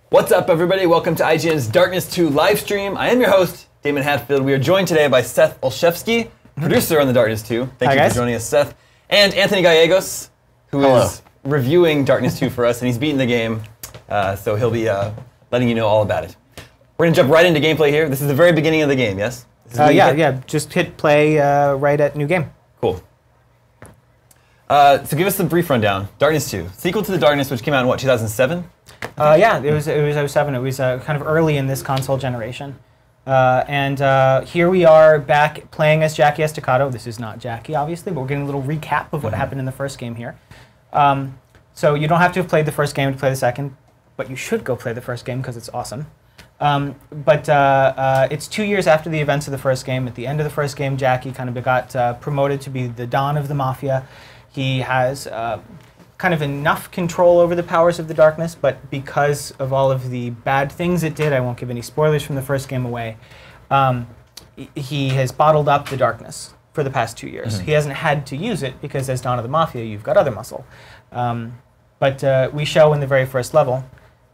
What's up, everybody? Welcome to IGN's Darkness 2 live stream. I am your host, Damon Hatfield. We are joined today by Seth Olszewski, producer on the Darkness 2. Thank you for joining us, Seth. And Anthony Gallegos, who is reviewing Darkness 2 for us, and he's beaten the game, so he'll be letting you know all about it. We're going to jump right into gameplay here. This is the very beginning of the game, yes? Yeah. Just hit play right at new game. Cool. So give us the brief rundown. Darkness 2, sequel to The Darkness, which came out in, what, 2007? Yeah, it was 07. It was kind of early in this console generation. And here we are back playing as Jackie Estacado. This is not Jackie, obviously, but we're getting a little recap of what happened in the first game here. So you don't have to have played the first game to play the second, but you should go play the first game because it's awesome. But it's 2 years after the events of the first game. At the end of the first game, Jackie kind of got promoted to be the Don of the Mafia. He has kind of enough control over the powers of the darkness, but because of all of the bad things it did, I won't give any spoilers from the first game away, he has bottled up the darkness for the past 2 years. He hasn't had to use it because as Don of the Mafia, you've got other muscle. But we show in the very first level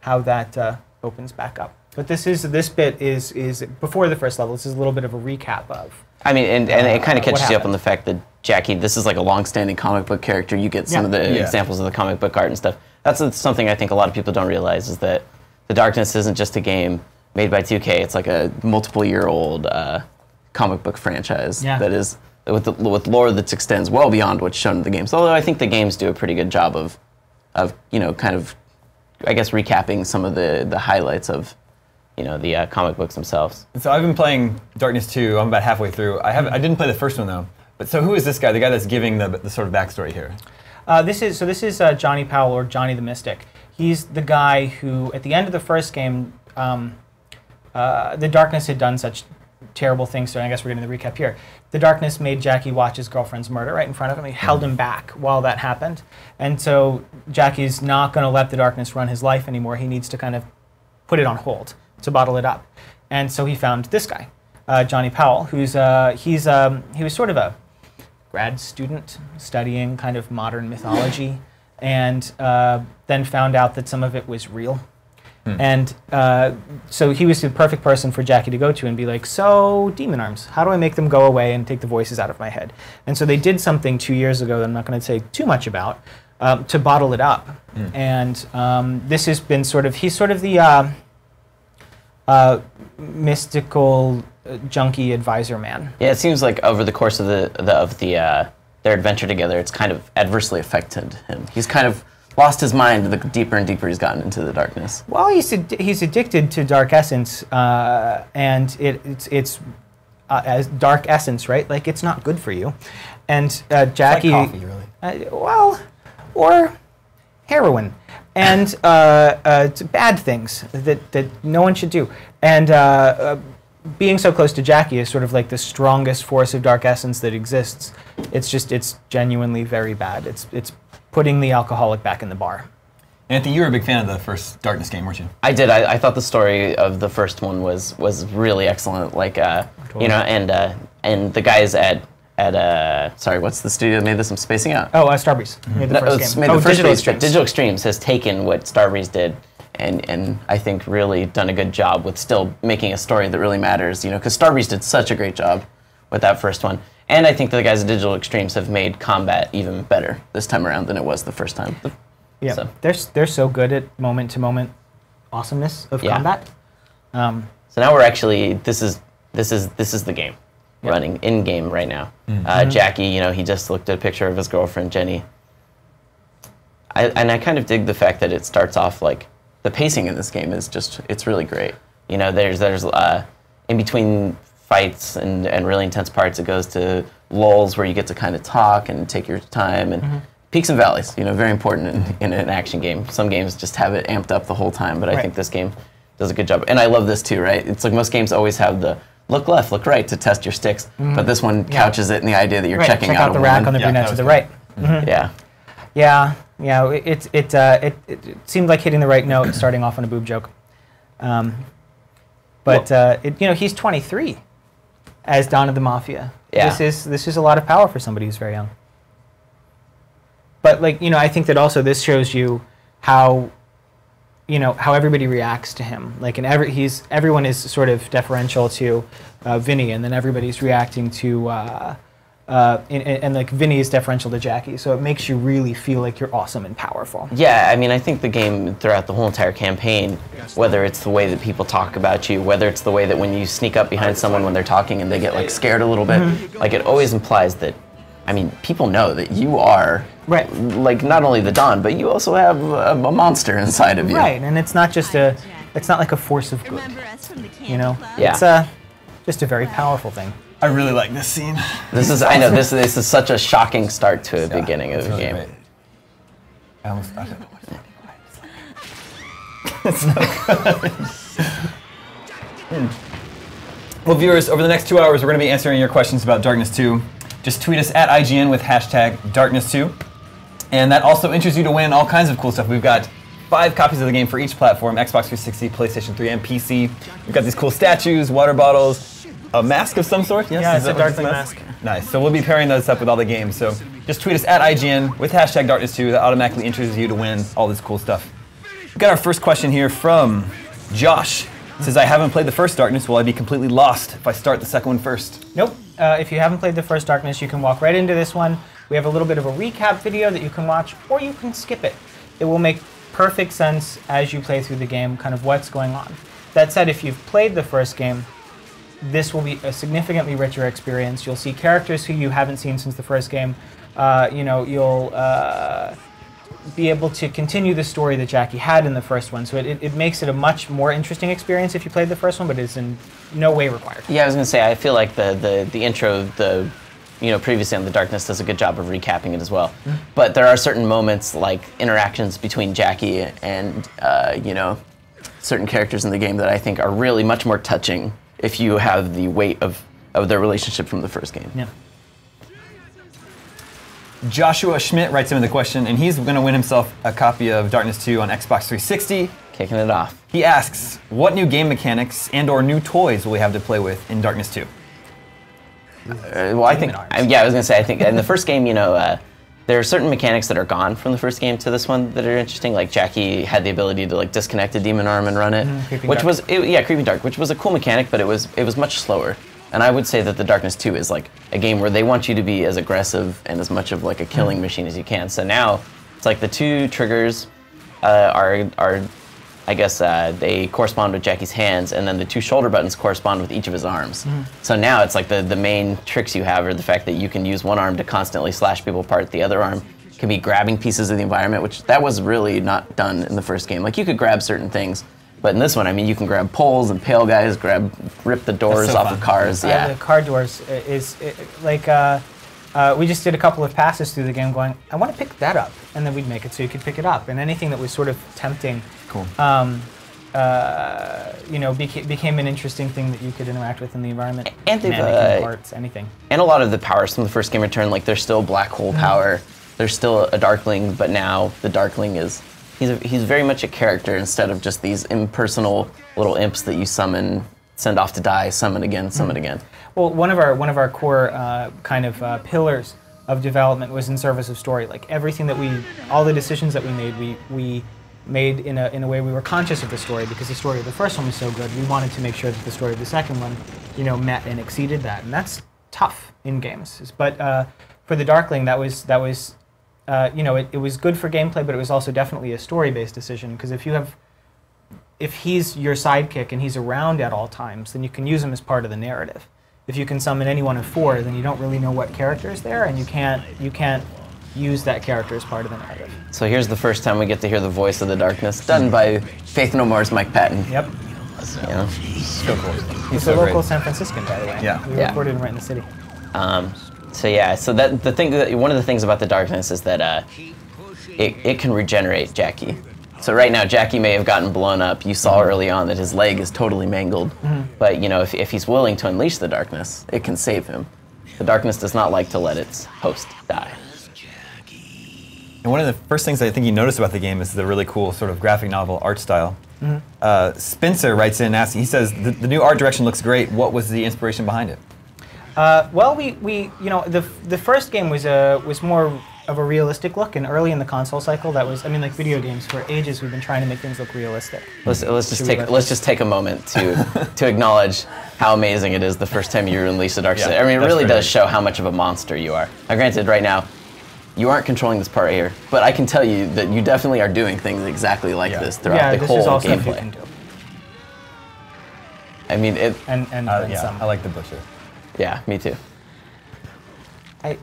how that opens back up. But this bit is before the first level. This is a little bit of a recap of. I mean, and it kind of catches you up on the fact that Jackie, this is like a long-standing comic book character. You get some of the examples of the comic book art and stuff. That's something I think a lot of people don't realize is that The Darkness isn't just a game made by 2K. It's like a multiple-year-old comic book franchise that is with lore that extends well beyond what's shown in the games. Although I think the games do a pretty good job of kind of, I guess, recapping some of the highlights of the comic books themselves. So I've been playing Darkness 2. I'm about halfway through. I didn't play the first one though. But so who is this guy? The guy that's giving the sort of backstory here. This is Johnny Powell, or Johnny the Mystic. He's the guy who, at the end of the first game, the Darkness had done such terrible things. So I guess we're getting the recap here. The Darkness made Jackie watch his girlfriend's murder right in front of him. He held him back while that happened, and so Jackie's not going to let the Darkness run his life anymore. He needs to kind of put it on hold to bottle it up. And so he found this guy, Johnny Powell, who's he was sort of a grad student studying kind of modern mythology, and then found out that some of it was real. And so he was the perfect person for Jackie to go to and be like, so demon arms, how do I make them go away and take the voices out of my head? And so they did something 2 years ago that I'm not going to say too much about, to bottle it up. And this has been he's sort of the mystical junkie advisor man. Yeah, it seems like over the course of their adventure together, it's kind of adversely affected him. He's kind of lost his mind the deeper and deeper he's gotten into the darkness. Well, he's addicted to dark essence, and it's as dark essence, right? Like, it's not good for you. And Jackie, it's like coffee, really. Or heroin. And bad things that no one should do. And being so close to Jackie is sort of like the strongest force of dark essence that exists. It's genuinely very bad. It's putting the alcoholic back in the bar. Anthony, you were a big fan of the first Darkness game, weren't you? I did. I thought the story of the first one was really excellent. Like totally. And the guys at sorry, what's the studio that made this? I'm spacing out. Oh, Starbreeze made the first game. Digital Extremes has taken what Starbreeze did and I think really done a good job with still making a story that really matters. Because Starbreeze did such a great job with that first one. And I think the guys at Digital Extremes have made combat even better this time around than it was the first time. Yeah, so. They're so good at moment-to-moment awesomeness of combat. So now we're actually this is the game. Running in game right now. Jackie, he just looked at a picture of his girlfriend Jenny. I kind of dig the fact that it starts off like the pacing in this game is it's really great. There's in between fights and really intense parts, it goes to lulls where you get to kind of talk and take your time and peaks and valleys. Very important in an action game. Some games just have it amped up the whole time, but I think this game does a good job. And I love this too, right? It's like most games always have the look left, look right to test your sticks, but this one couches it in the idea that you're checking out a the rack on the brunette to the right. Yeah, it seemed like hitting the right note, starting off on a boob joke. But he's 23 as Don of the Mafia. Yeah. This is a lot of power for somebody who's very young. But I think that also this shows you how how everybody reacts to him. Like, everyone is sort of deferential to Vinny, and then everybody's reacting to, and like Vinny is deferential to Jackie. So it makes you really feel like you're awesome and powerful. Yeah, I mean, I think the game throughout the whole entire campaign, whether it's the way that people talk about you, whether it's the way that when you sneak up behind someone when they're talking and they get like scared a little bit, like it always implies that, I mean, people know that you are, like, not only the Don, but you also have a monster inside of you. Right, and it's not just it's not like a force of good, Yeah. It's just a very powerful thing. I really like this scene. I know, this is such a shocking start to a beginning of the game. Great. I almost thought it was It's so good. Well, viewers, over the next 2 hours, we're going to be answering your questions about Darkness 2. Just tweet us at IGN with hashtag Darkness2. And that also enters you to win all kinds of cool stuff. We've got 5 copies of the game for each platform, Xbox 360, PlayStation 3, and PC. We've got these cool statues, water bottles, a mask of some sort. Yes? Yeah, it's a Darkling mask. Nice. So we'll be pairing those up with all the games. So just tweet us at IGN with hashtag Darkness2. That automatically enters you to win all this cool stuff. We've got our first question here from Josh. It says, I haven't played the first Darkness. Will I be completely lost if I start the second one first? Nope. If you haven't played the first Darkness, you can walk right into this one. We have a little bit of a recap video that you can watch, or you can skip it. It will make perfect sense as you play through the game, kind of what's going on. That said, if you've played the first game, this will be a significantly richer experience. You'll see characters who you haven't seen since the first game. You'll be able to continue the story that Jackie had in the first one. So it makes it a much more interesting experience if you played the first one, but it's in no way required. Yeah, I was going to say, I feel like the intro, previously on The Darkness does a good job of recapping it as well. But there are certain moments, like interactions between Jackie and, certain characters in the game that I think are really much more touching if you have the weight of their relationship from the first game. Yeah. Joshua Schmidt writes in with a question, and he's going to win himself a copy of Darkness 2 on Xbox 360. Kicking it off. He asks, what new game mechanics and or new toys will we have to play with in Darkness 2? Well, I think, I was going to say, I think in the first game, there are certain mechanics that are gone from the first game to this one that are interesting. Like Jackie had the ability to like disconnect a demon arm and run it, Creeping Dark, which was a cool mechanic, but it was much slower. And I would say that The Darkness 2 is like a game where they want you to be as aggressive and as much of like a killing machine as you can. So now it's like the 2 triggers are I guess they correspond with Jackie's hands, and then the 2 shoulder buttons correspond with each of his arms. So now it's like the main tricks you have are the fact that you can use one arm to constantly slash people apart. The other arm can be grabbing pieces of the environment, which that was really not done in the first game. Like you could grab certain things, but in this one, I mean, you can grab poles and pale guys, rip the doors off of cars. Yeah, the car doors we just did a couple of passes through the game going, I want to pick that up, and then we'd make it so you could pick it up, and anything that was sort of tempting, cool. Became an interesting thing that you could interact with in the environment. And they've parts, anything. And a lot of the powers from the first game return, like there's still black hole power, there's still a Darkling, but now the Darkling is he's very much a character instead of just these impersonal little imps that you summon, send off to die, summon again, summon again. Well, one of our core pillars of development was in service of story. Like everything that all the decisions that we made in a way we were conscious of the story, because the story of the first one was so good. We wanted to make sure that the story of the second one, met and exceeded that, and that's tough in games. But for the Darkling, that was it was good for gameplay, but it was also definitely a story-based decision, because if he's your sidekick and he's around at all times, then you can use him as part of the narrative. If you can summon any one of 4, then you don't really know what character is there, and you can't use that character as part of the narrative. So here's the first time we get to hear the voice of the Darkness, done by Faith No More's Mike Patton. Yep. So cool. He's a local San Franciscan, by the way. Yeah. We recorded him right in the city. So one of the things about the Darkness is that it can regenerate Jackie. So right now, Jackie may have gotten blown up. You saw early on that his leg is totally mangled. But if he's willing to unleash the Darkness, it can save him. The Darkness does not like to let its host die. And one of the first things I think you notice about the game is the really cool sort of graphic novel art style. Spencer writes in asking, he says, the new art direction looks great. What was the inspiration behind it? Well, the first game was more of a realistic look, and early in the console cycle, that was, I mean, like video games, for ages we've been trying to make things look realistic. Let's just take a moment to acknowledge how amazing it is the first time you release a Dark Side. I mean, it really does show how much of a monster you are. Now, granted, right now, you aren't controlling this part right here, but I can tell you that you definitely are doing things exactly like this throughout the whole gameplay. Stuff you can do. I mean, it. And some. I like the butcher. Yeah, me too. I'm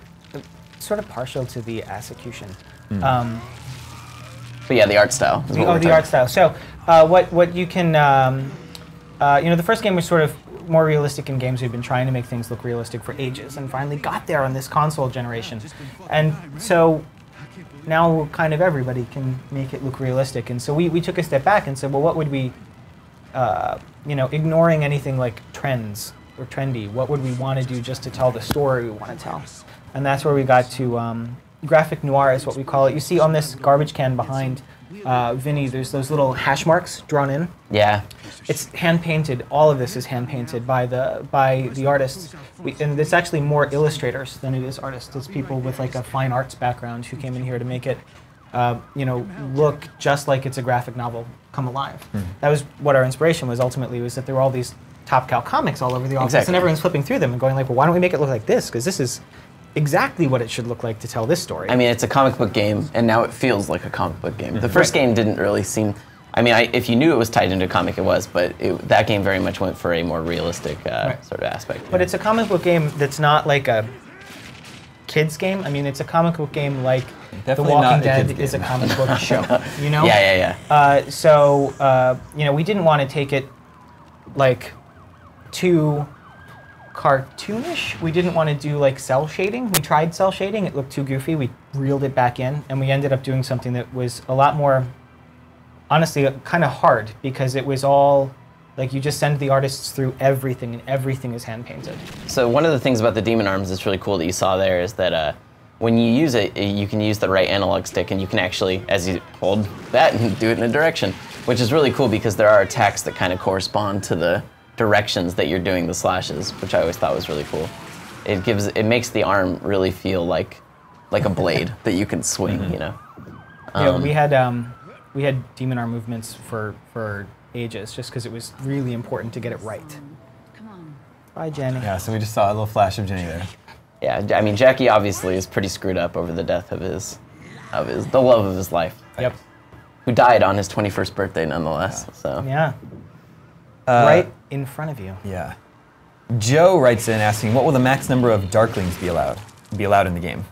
sort of partial to the execution. But yeah, the art style. The art style. So what you can, the first game was sort of more realistic in games. We've been trying to make things look realistic for ages, and finally got there on this console generation. And so now kind of everybody can make it look realistic. And so we took a step back and said, well, what would we, ignoring anything like trends or trendy, what would we want to do just to tell the story we want to tell? And that's where we got to graphic noir is what we call it. You see on this garbage can behind Vinny, there's those little hash marks drawn in. Yeah. It's hand painted. All of this is hand painted by the artists. And it's actually more illustrators than it is artists. It's people with like a fine arts background who came in here to make it, look just like it's a graphic novel come alive. That was what our inspiration was ultimately, was that there were all these Top Cow comics all over the office, and everyone's flipping through them and going like, well, why don't we make it look like this? Because this is exactly what it should look like to tell this story. I mean, it's a comic book game, and now it feels like a comic book game. The first game didn't really seem. I mean, if you knew it was tied into a comic, it was, but that game very much went for a more realistic sort of aspect. But it's a comic book game that's not like a kids game. I mean, it's a comic book game like The Walking Dead is a comic book show. You know? Yeah. So we didn't want to take it like too cartoonish. We didn't want to do like cell shading. We tried cell shading. It looked too goofy. We reeled it back in, and we ended up doing something that was a lot more, honestly, kind of hard, because it was all like you just send the artists through everything, and everything is hand painted. So one of the things about the demon arms that's really cool that you saw there is that when you use it, you can use the right analog stick, and you can actually, as you hold that, and do it in a direction, which is really cool because there are attacks that kind of correspond to the directions that you're doing the slashes, which I always thought was really cool. It makes the arm really feel like a blade that you can swing, you know. We had demon arm movements for ages, just because it was really important to get it right. Come on. Bye, Jenny. Yeah, so we just saw a little flash of Jenny there. Yeah, I mean, Jackie obviously is pretty screwed up over the death of the love of his life. Yep. Who died on his 21st birthday, nonetheless. Yeah. So. Yeah. Right in front of you. Yeah. Joe writes in asking, what will the max number of Darklings be allowed in the game?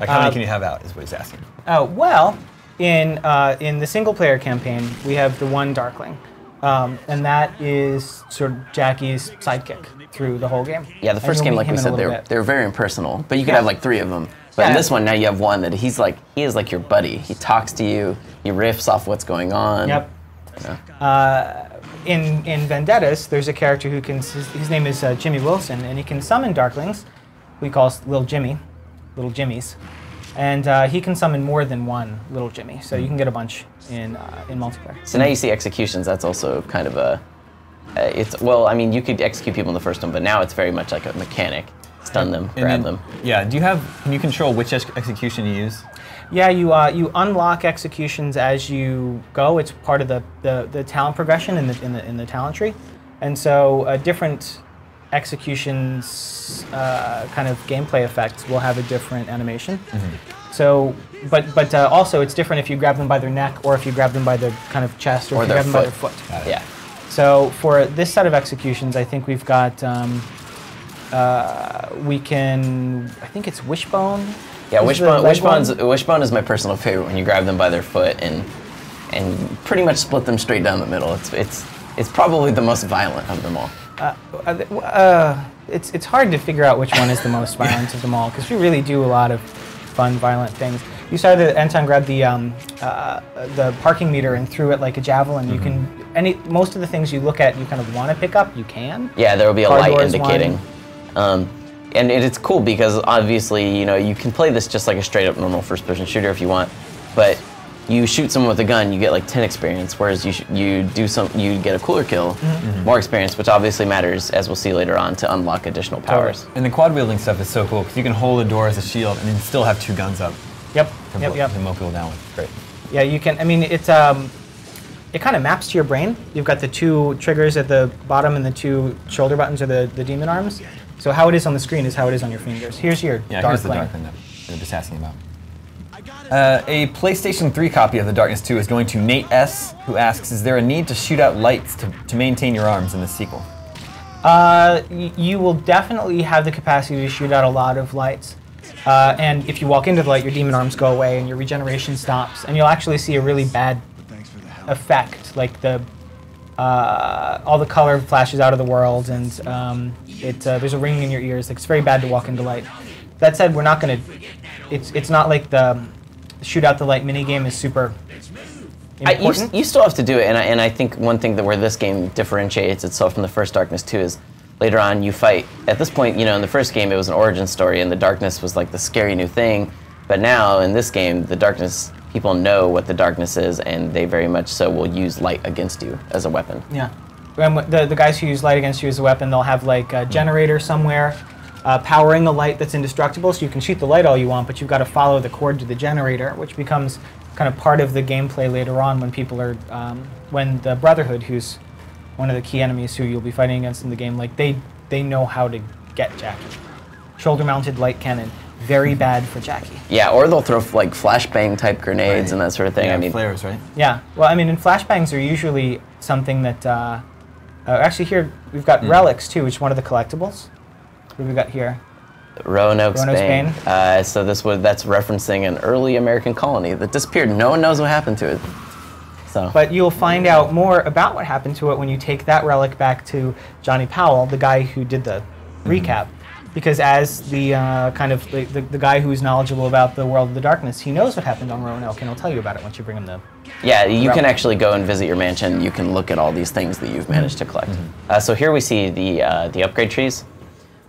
Like, how many can you have out, is what he's asking. Oh, well, in the single-player campaign, we have the one Darkling. And that is sort of Jackie's sidekick through the whole game. Yeah, the first game, like we said, they were very impersonal. But you could have like 3 of them. But in this one, now you have one that he is like your buddy. He talks to you, he riffs off what's going on. Yep. In Vendettas, there's a character who can, his name is Jimmy Wilson, and he can summon Darklings. We call Little Jimmies. And he can summon more than one Little Jimmy, so you can get a bunch in multiplayer. So now you see executions, that's also kind of a, I mean, you could execute people in the first one, but now it's very much like a mechanic. Stun them, grab them. Yeah, can you control which execution you use? Yeah, you unlock executions as you go. It's part of the talent progression in the talent tree, and so different executions kind of gameplay effects will have a different animation. So, but also it's different if you grab them by their neck or if you grab them by their kind of chest or if you grab them by their foot. Yeah. So for this set of executions, I think we've got I think it's Wishbone. Yeah, Wishbone is my personal favorite when you grab them by their foot and pretty much split them straight down the middle. It's probably the most violent of them all. It's hard to figure out which one is the most violent of them all, because we really do a lot of fun, violent things. You saw that Anton grabbed the parking meter and threw it like a javelin. You can most of the things you look at, you kind of want to pick up, you can. Yeah, there will be a light indicating. And it's cool because obviously, you can play this just like a straight up normal first person shooter if you want, but you shoot someone with a gun, you get like 10 experience, whereas you get a cooler kill, more experience, which obviously matters, as we'll see later on, to unlock additional powers. And the quad wielding stuff is so cool because you can hold a door as a shield and then still have 2 guns up. Yep. To mow people down with. Great. Yeah, you can. I mean, it kind of maps to your brain. You've got the 2 triggers at the bottom and the 2 shoulder buttons are the demon arms. So how it is on the screen is how it is on your fingers. Here's your dark here's the dark thing that they're just asking about. A PlayStation 3 copy of The Darkness II is going to Nate S., who asks, is there a need to shoot out lights to maintain your arms in the sequel? You will definitely have the capacity to shoot out a lot of lights. And if you walk into the light, your demon arms go away and your regeneration stops. And you'll actually see a really bad effect, like all the color flashes out of the world and there's a ringing in your ears. Like, it's very bad to walk into light. That said, we're not going to... It's not like the shoot out the light minigame is super important. You still have to do it, and I think one thing where this game differentiates itself from the first Darkness 2 is later on you fight. At this point, in the first game it was an origin story, and the darkness was like the scary new thing. But now in this game, the darkness, people know what the darkness is, and they very much so will use light against you as a weapon. Yeah, and the guys who use light against you as a weapon, they'll have like a generator somewhere. Powering a light that's indestructible, so you can shoot the light all you want, but you've got to follow the cord to the generator, which becomes kind of part of the gameplay later on when people are, when the Brotherhood, who's one of the key enemies who you'll be fighting against in the game, like they know how to get Jackie. Shoulder-mounted light cannon, very bad for Jackie. Yeah, or they'll throw like flashbang type grenades and that sort of thing. Yeah, I mean, flares, right? Yeah, well, I mean, and flashbangs are usually something that, actually here we've got relics too, which is one of the collectibles. What have we got here? Roanoke, Spain. So that's referencing an early American colony that disappeared. No one knows what happened to it. So. But you'll find out more about what happened to it when you take that relic back to Johnny Powell, the guy who did the recap. Because as the the guy who's knowledgeable about the world of the darkness, he knows what happened on Roanoke, and he'll tell you about it once you bring him the. Yeah, you can actually go and visit your mansion. You can look at all these things that you've managed to collect. So here we see the upgrade trees,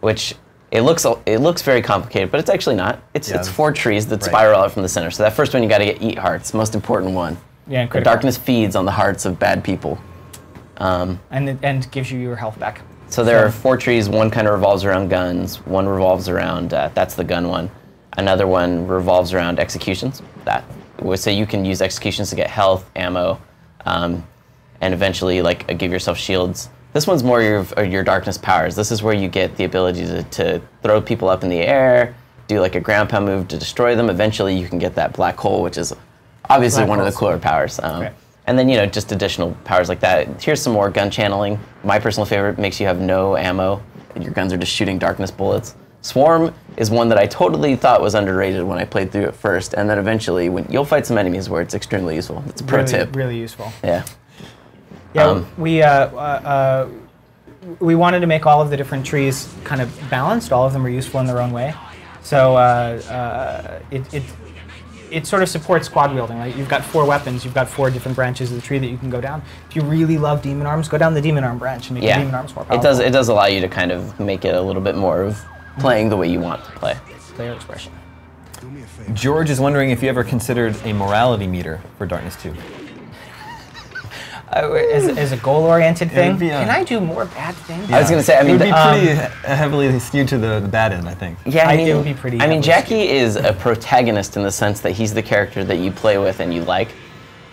which it looks very complicated, but it's actually not. It's 4 trees that spiral out from the center. So that first one you got to get eat hearts, most important one. Yeah, the darkness feeds on the hearts of bad people, and gives you your health back. So there are 4 trees. One kind of revolves around guns. One revolves around that's the gun one. Another one revolves around executions. So you can use executions to get health, ammo, and eventually give yourself shields. This one's more your darkness powers. This is where you get the ability to throw people up in the air, do like a ground pound move to destroy them. Eventually you can get that black hole, which is obviously one of the cooler powers. And then, just additional powers like that. Here's some more gun channeling. My personal favorite makes you have no ammo. Your guns are just shooting darkness bullets. Swarm is one that I totally thought was underrated when I played through it first. And then eventually, when you'll fight some enemies where it's extremely useful. It's a pro tip. Really useful. Yeah. Yeah, we wanted to make all of the different trees kind of balanced. All of them are useful in their own way. So it sort of supports quad wielding. Right? You've got 4 weapons. You've got 4 different branches of the tree that you can go down. If you really love demon arms, go down the demon arm branch and make your demon arms more powerful. It does allow you to kind of make it a little bit more of playing the way you want to play. Player expression. George is wondering if you ever considered a morality meter for Darkness 2. As a goal-oriented thing, can I do more bad things? Yeah. I was going to say, it would be pretty heavily skewed to the bad end, I think. Yeah, it would be pretty. I mean, Jackie is a protagonist in the sense that he's the character that you play with and you like,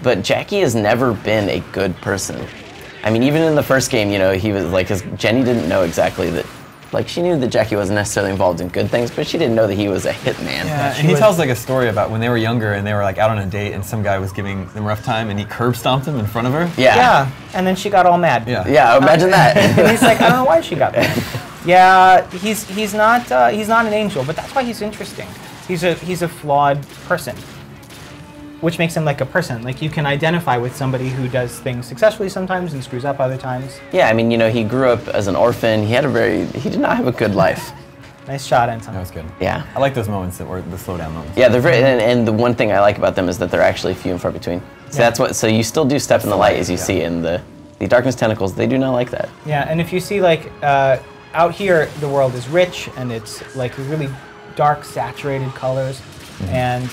but Jackie has never been a good person. I mean, even in the first game, he was like, Jenny didn't know exactly that. Like, she knew that Jackie wasn't necessarily involved in good things, but she didn't know that he was a hitman. Yeah, and he tells like a story about when they were younger and they were like out on a date and some guy was giving them a rough time and he curb stomped him in front of her. Yeah, and then she got all mad. Yeah, imagine that. And he's like, I don't know why she got mad. Yeah, he's not an angel, but that's why he's interesting. He's a flawed person, which makes him like a person. Like, you can identify with somebody who does things successfully sometimes and screws up other times. Yeah, I mean, he grew up as an orphan. He did not have a good life. Nice shot, Anton. That was good. Yeah. I like those moments that were the slowdown moments. Yeah, they're very, and the one thing I like about them is that they're actually few and far between. So so you still do step in the light as you see in the Darkness Tentacles. They do not like that. Yeah, and if you see out here, the world is rich and it's like really dark, saturated colors. and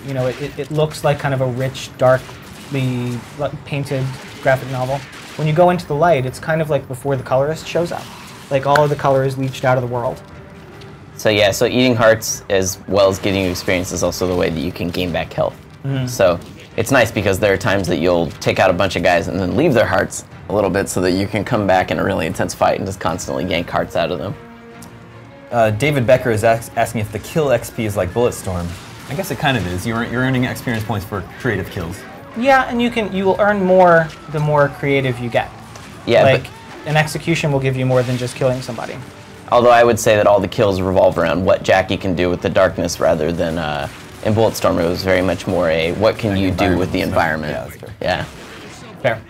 you know, it looks like kind of a rich, darkly painted graphic novel. When you go into the light, it's kind of like before the colorist shows up. Like all of the color is leached out of the world. So yeah, so eating hearts as well as getting you experience is also the way that you can gain back health. So it's nice because there are times that you'll take out a bunch of guys and then leave their hearts a little bit so that you can come back in a really intense fight and just constantly yank hearts out of them. David Becker is asking if the kill XP is like Bulletstorm. I guess it kind of is. You're earning experience points for creative kills. Yeah, and you will earn more the more creative you get. Yeah, like but an execution will give you more than just killing somebody. Although I would say that all the kills revolve around what Jackie can do with the darkness rather than in Bulletstorm it was very much more a what can you do with the environment. Yeah, that's true. Yeah. Fair.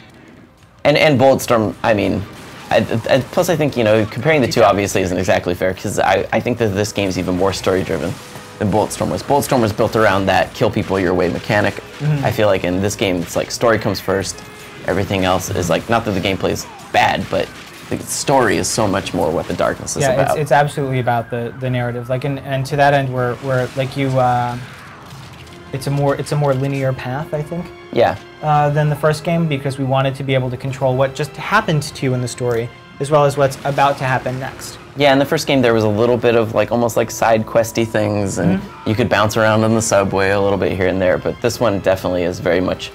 And Bulletstorm, I mean, plus I think, you know, comparing the two obviously isn't exactly fair because I think that this game's even more story driven than Bulletstorm was. Bulletstorm was built around that kill people your way mechanic. I feel like in this game it's like story comes first, everything else is like, not that the gameplay is bad, but the story is so much more what the darkness is about. Yeah, it's absolutely about the narrative. Like, and to that end, we're like you, it's a more linear path, I think. Yeah. Than the first game because we wanted to be able to control what just happened to you in the story, as well as what's about to happen next. Yeah, in the first game there was a little bit of like almost like side questy things, and you could bounce around on the subway a little bit here and there. But this one definitely is very much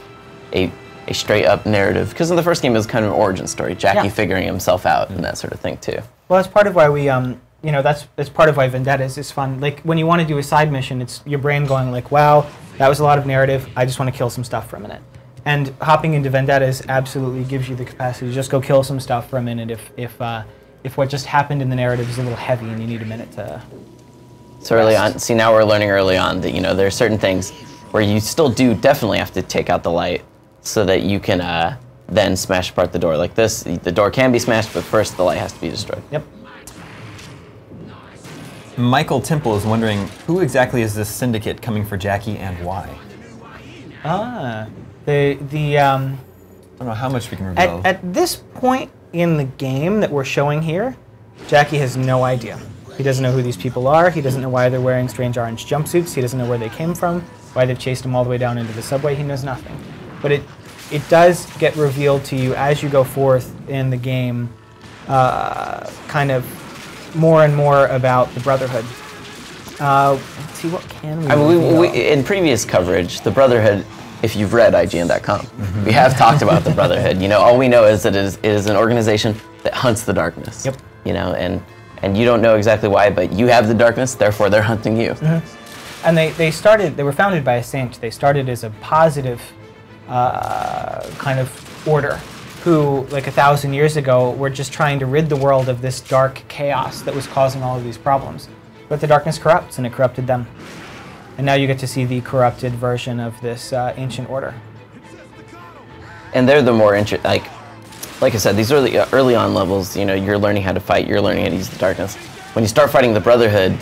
a straight up narrative because in the first game it was kind of an origin story, Jackie figuring himself out and that sort of thing too. Well, that's part of why we you know, that's part of why Vendettas is fun. Like when you want to do a side mission, it's your brain going like, wow, that was a lot of narrative. I just want to kill some stuff for a minute. And hopping into Vendettas absolutely gives you the capacity to just go kill some stuff for a minute if what just happened in the narrative is a little heavy and you need a minute to So early on, see now we're learning early on that, you know, there are certain things where you still do definitely have to take out the light so that you can then smash apart the door. Like this, the door can be smashed, but first the light has to be destroyed. Yep. Michael Temple is wondering, who exactly is this syndicate coming for Jackie and why? I don't know how much we can reveal. At this point in the game that we're showing here, Jackie has no idea. He doesn't know who these people are. He doesn't know why they're wearing strange orange jumpsuits. He doesn't know where they came from, why they've chased him all the way down into the subway. He knows nothing. But it does get revealed to you as you go forth in the game, kind of more and more about the Brotherhood. Let's see, what can we reveal? In previous coverage, the Brotherhood, if you've read IGN.com, we have talked about the Brotherhood. You know, all we know is that it is an organization that hunts the darkness. Yep. You know, and you don't know exactly why, but you have the darkness, therefore they're hunting you. And they were founded by a saint. They started as a positive kind of order who, like 1,000 years ago, were just trying to rid the world of this dark chaos that was causing all of these problems. But the darkness corrupts, and it corrupted them. And now you get to see the corrupted version of this ancient order. And they're the more like I said, these early on levels, you know, you're learning how to fight, you're learning how to use the darkness. When you start fighting the Brotherhood,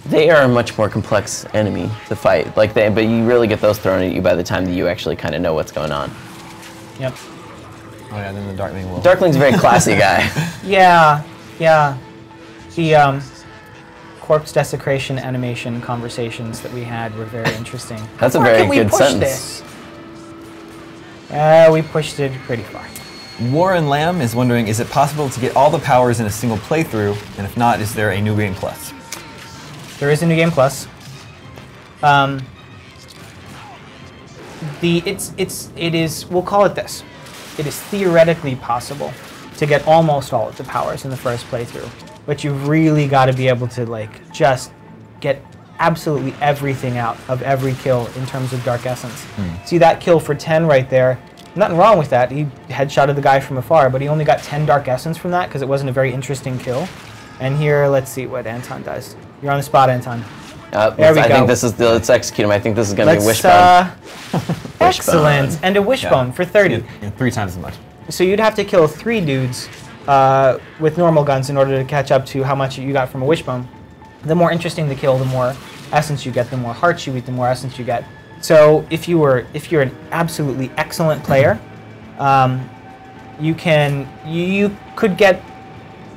they are a much more complex enemy to fight. But you really get those thrown at you by the time that you actually kind of know what's going on. Yep. Oh yeah, then the Darkling will. Darkling's a very classy guy. Yeah. The corpse desecration animation conversations that we had were very interesting. That's a very good sentence. We pushed it pretty far. Warren Lamb is wondering, is it possible to get all the powers in a single playthrough? And if not, is there a New Game Plus? There is a New Game Plus. It is, we'll call it this. It is theoretically possible to get almost all of the powers in the first playthrough, but you've really got to be able to like just get absolutely everything out of every kill in terms of Dark Essence. See that kill for 10 right there? Nothing wrong with that. He headshotted the guy from afar, but he only got 10 Dark Essence from that because it wasn't a very interesting kill. And here, let's see what Anton does. You're on the spot, Anton. There we go. I think this is let's execute him. I think this is going to be a wishbone. Excellent. And a wishbone for 30. Yeah, 3 times as much. So you'd have to kill 3 dudes with normal guns in order to catch up to how much you got from a wishbone. The more interesting the kill, the more essence you get. The more hearts you eat, the more essence you get. So if you're an absolutely excellent player, you could get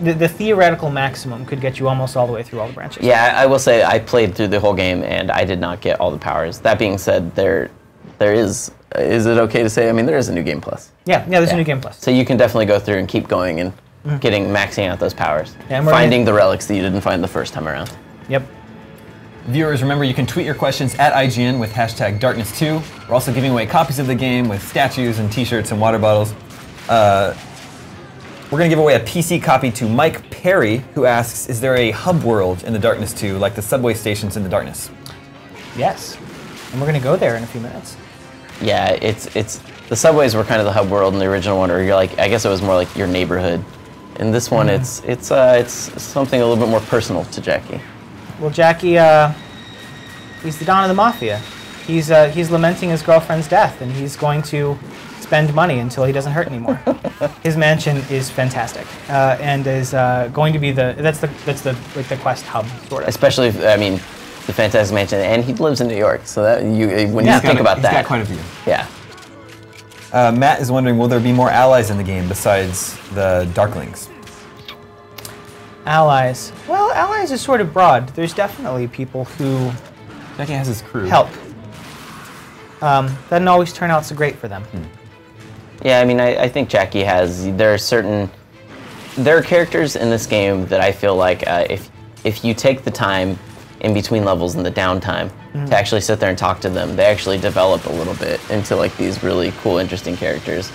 the theoretical maximum could get you almost all the way through all the branches. Yeah, I will say I played through the whole game and I did not get all the powers. That being said, there is it okay to say? I mean, there is a new game plus. Yeah, there's a new game plus. So you can definitely go through and keep going and maxing out those powers. Yeah, and finding the relics that you didn't find the first time around. Yep. Viewers, remember you can tweet your questions at IGN with hashtag Darkness2. We're also giving away copies of the game with statues and t-shirts and water bottles. We're going to give away a PC copy to Mike Perry, who asks, is there a hub world in The Darkness 2, like the subway stations in The Darkness? Yes. And we're going to go there in a few minutes. Yeah, it's the subways were kind of the hub world in the original one, or you're like, I guess it was more like your neighborhood. In this one, it's something a little bit more personal to Jackie. Well, Jackie, he's the Don of the Mafia. He's lamenting his girlfriend's death, and he's going to spend money until he doesn't hurt anymore. His mansion is fantastic, and is going to be that's the quest hub sort of. Especially, I mean, the fantastic mansion, and he lives in New York, so that when you think about that, he's got quite a few. Yeah. Matt is wondering, will there be more allies in the game besides the Darklings? Allies. Well, allies is sort of broad. There's definitely people who Jackie has his crew. help. Doesn't always turn out so great for them. Yeah, I mean, I think Jackie has. There are characters in this game that I feel like if you take the time in between levels and the downtime to actually sit there and talk to them, they actually develop a little bit into like these really cool, interesting characters.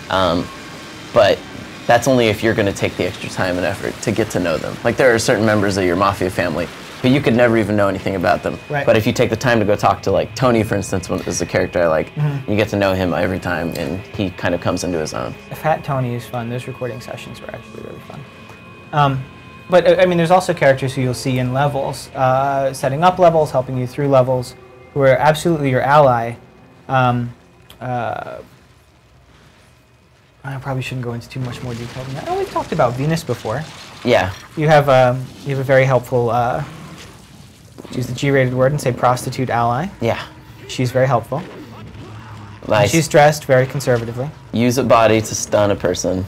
But that's only if you're going to take the extra time and effort to get to know them. Like there are certain members of your Mafia family who you could never even know anything about them. Right. But if you take the time to go talk to like Tony, for instance, is a character I like, you get to know him every time and he kind of comes into his own. Fat Tony is fun. Those recording sessions were actually really fun. But I mean, there's also characters who you'll see in levels, setting up levels, helping you through levels, who are absolutely your ally. I probably shouldn't go into too much more detail than that. Oh, we've talked about Venus before. Yeah. You have a very helpful, use the G-rated word and say prostitute ally. Yeah. She's very helpful. Nice. She's dressed very conservatively. Use a body to stun a person.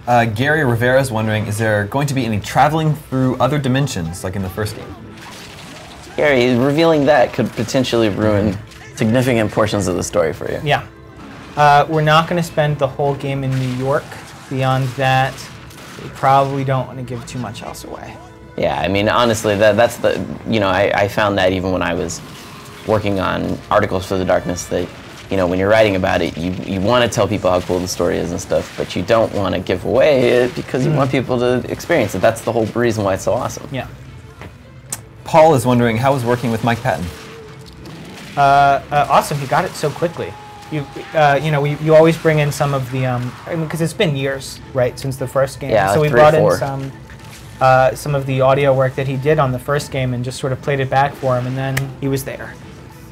Gary Rivera is wondering, is there going to be any traveling through other dimensions like in the first game? Gary, revealing that could potentially ruin significant portions of the story for you. Yeah. We're not going to spend the whole game in New York. Beyond that, we probably don't want to give too much else away. Yeah, I mean, honestly, that's the, I found that even when I was working on articles for The Darkness that, when you're writing about it, you want to tell people how cool the story is and stuff, but you don't want to give away it because you want people to experience it. That's the whole reason why it's so awesome. Yeah. Paul is wondering, how is working with Mike Patton? Awesome. He got it so quickly. You always bring in some of the, because it's been years, right, since the first game. Yeah, so we 3 brought or in 4. some of the audio work that he did on the first game and just sort of played it back for him, and then he was there.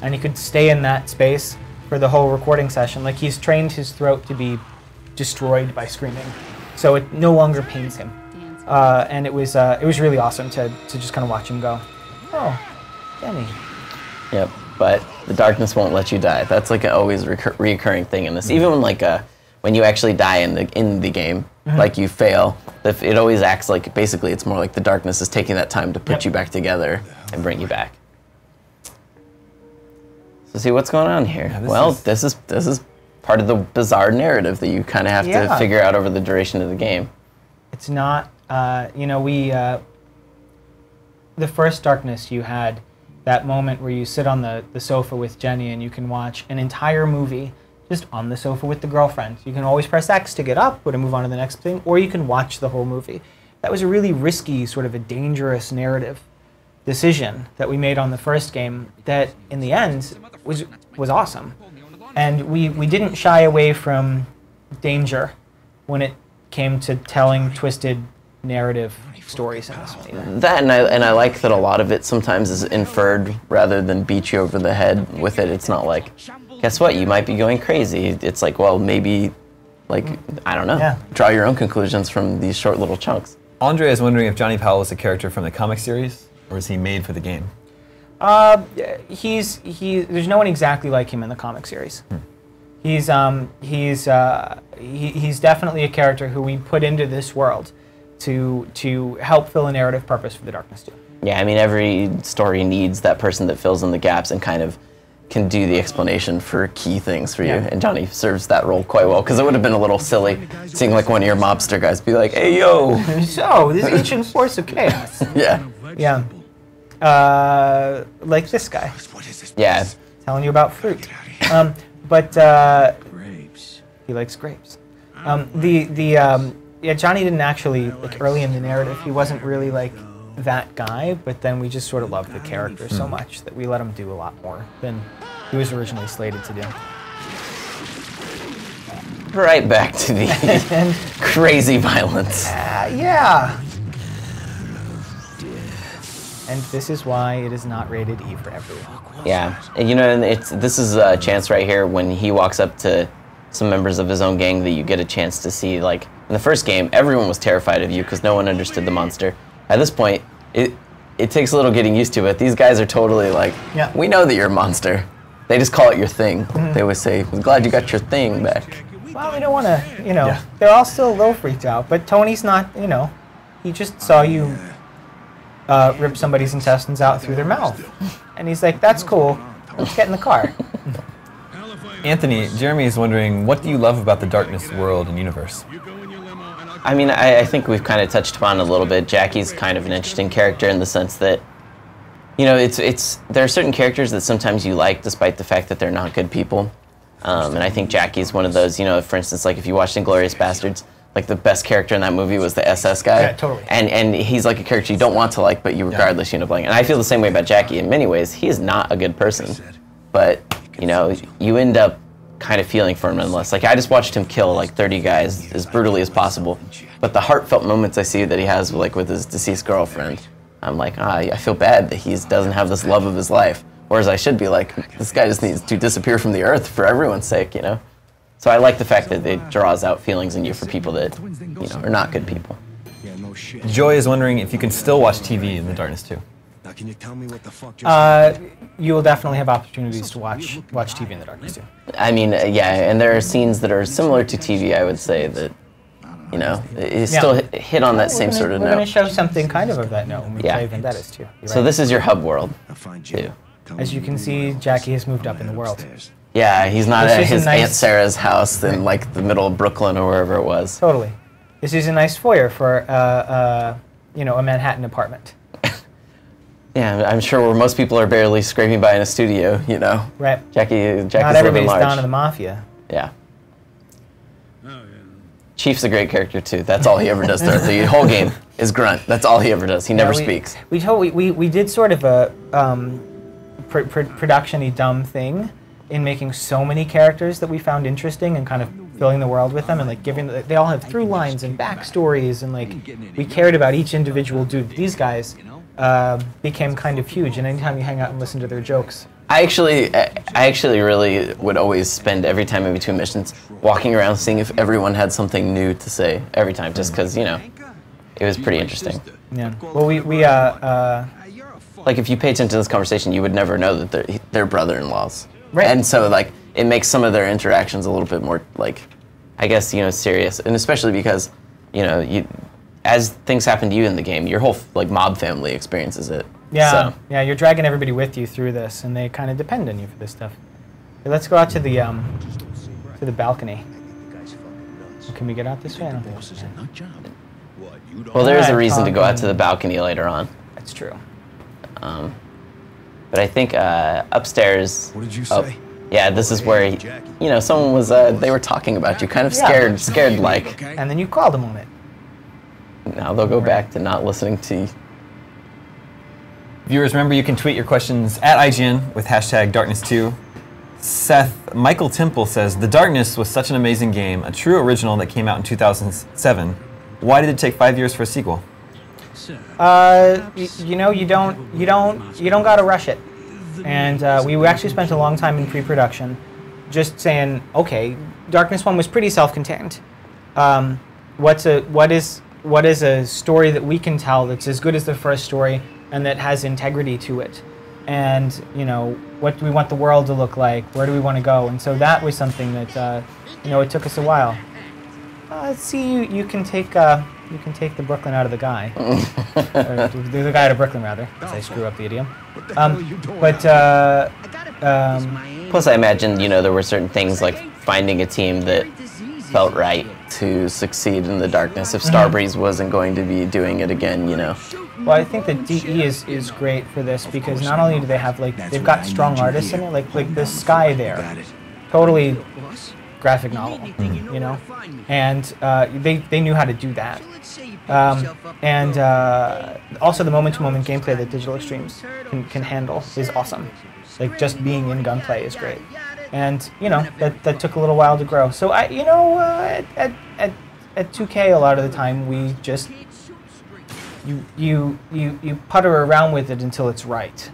And he could stay in that space for the whole recording session. Like, he's trained his throat to be destroyed by screaming, so it no longer pains him. And it was really awesome to just kind of watch him go, oh, Denny. Yep. But the darkness won't let you die. That's like an always reoccurring thing in this. Even when you actually die in the game, like you fail, it always acts like basically it's more like the darkness is taking that time to put you back together and bring you back. So see what's going on here. Yeah, this is part of the bizarre narrative that you kind of have to figure out over the duration of the game. It's not, the first Darkness you had that moment where you sit on the sofa with Jenny and you can watch an entire movie just on the sofa with the girlfriend. You can always press X to get up or to move on to the next thing, or you can watch the whole movie. That was a really risky, sort of a dangerous narrative decision that we made on the first game that, in the end, was awesome. And we didn't shy away from danger when it came to telling twisted narrative stories in this one either. That and I like that a lot of it sometimes is inferred rather than beat you over the head with it. It's not like, guess what, you might be going crazy. It's like, well, maybe, like, I don't know, draw your own conclusions from these short little chunks. Andre is wondering if Johnny Powell is a character from the comic series, or is he made for the game? There's no one exactly like him in the comic series. He's definitely a character who we put into this world to help fill a narrative purpose for The Darkness II. Yeah, I mean, every story needs that person that fills in the gaps and kind of can do the explanation for key things for you. And Johnny serves that role quite well, because it would have been a little silly seeing like one of your mobster guys be like, "Hey, yo!" So, this ancient force of chaos. Yeah. Yeah. Like this guy. Yeah. Telling you about fruit. But he likes grapes. Yeah, Johnny didn't actually, like, early in the narrative, he wasn't really like that guy, but then we just sort of loved the character so much that we let him do a lot more than he was originally slated to do. Right back to the crazy violence. Yeah. And this is why it is not rated E for everyone. Yeah, and you know, and this is a chance right here when he walks up to some members of his own gang that you get a chance to see. Like in the first game, everyone was terrified of you because no one understood the monster. At this point, it takes a little getting used to, but these guys are totally like, we know that you're a monster. They just call it your thing. They always say, "I'm glad you got your thing back." Well, we don't want to, you know, they're all still a little freaked out, but Tony's not, you know, he just saw you rip somebody's intestines out through their mouth. And he's like, "That's cool, let's get in the car." Anthony, Jeremy is wondering, what do you love about the Darkness world and universe? I mean, I think we've kind of touched upon it a little bit. Jackie's kind of an interesting character in the sense that, you know, there are certain characters that sometimes you like despite the fact that they're not good people. And I think Jackie's one of those, you know, for instance, like if you watched *Inglourious Bastards, like the best character in that movie was the SS guy. Yeah, totally. And he's like a character you don't want to like, but you regardless you end up liking. And I feel the same way about Jackie. In many ways, he is not a good person. But, you know, you end up kind of feeling for him nonetheless. Like I just watched him kill like 30 guys as brutally as possible. But the heartfelt moments I see that he has like with his deceased girlfriend, I'm like, I feel bad that he doesn't have this love of his life. Whereas I should be like, this guy just needs to disappear from the earth for everyone's sake, you know? So I like the fact that it draws out feelings in you for people that, you know, are not good people. Joy is wondering if you can still watch TV in The Darkness 2. Can you tell me what the fuck you will definitely have opportunities to watch TV in The Darkness 2. I mean, yeah, and there are scenes that are similar to TV, I would say, that, you know, is still hit on that same sort of note. We're going to show something kind of that note when we play Vendettas 2. So this is your hub world, too. As you can see, Jackie has moved up in the world. Yeah, he's not at his Aunt Sarah's house in, like, the middle of Brooklyn or wherever it was. Totally. This is a nice foyer for, you know, a Manhattan apartment. Yeah, I'm sure where most people are barely scraping by in a studio, you know. Right. Jackie's not everybody's large. down to the mafia. Yeah. Chief's a great character too. That's all he ever does throughout the whole game is grunt. That's all he ever does. He never speaks. We did sort of a production-y dumb thing in making so many characters that we found interesting and kind of filling the world with them and like they all have through lines and backstories and like we cared about each individual dude. These guys became kind of huge, and anytime you hang out and listen to their jokes. I actually really would always spend every time in between missions walking around seeing if everyone had something new to say every time, just because, you know, it was pretty interesting. Yeah. Well, like if you pay attention to this conversation, you would never know that they're brother-in-laws. Right. And so like it makes some of their interactions a little bit more like, I guess, you know, serious, and especially because, you know, as things happen to you in the game, your whole like mob family experiences it. Yeah, so. Yeah, you're dragging everybody with you through this, and they kind of depend on you for this stuff. Okay, let's go out to the balcony. Can we get out this way? I don't think so. Well, there is a reason to go out to the balcony later on. That's true. But I think upstairs. What did you say? Yeah, this is where, you know, someone was. They were talking about you, kind of scared like. And then you called them on it. Now they'll go back to not listening to you. Viewers, remember you can tweet your questions at IGN with hashtag Darkness2. Seth Michael Temple says, The Darkness was such an amazing game, a true original that came out in 2007. Why did it take 5 years for a sequel? You know, you don't gotta rush it. And we actually spent a long time in pre-production just saying, okay, Darkness 1 was pretty self-contained. What is a story that we can tell that's as good as the first story and that has integrity to it? and you know, what do we want the world to look like? Where do we want to go? And so that was something that you know, it took us a while. Let's see, you can take the Brooklyn out of the guy, or the guy out of Brooklyn rather, because I screw up the idiom. Plus, I imagine, you know, there were certain things like finding a team that felt right to succeed in the darkness. If Starbreeze wasn't going to be doing it again, you know. Well, I think that DE is great for this because not only do they have they've got strong artists in it, like the sky there, totally graphic novel, you know, and they knew how to do that. Also the moment-to-moment gameplay that Digital Extremes can handle is awesome. Like just being in gunplay is great, and you know that took a little while to grow. So at 2K a lot of the time we just you putter around with it until it's right.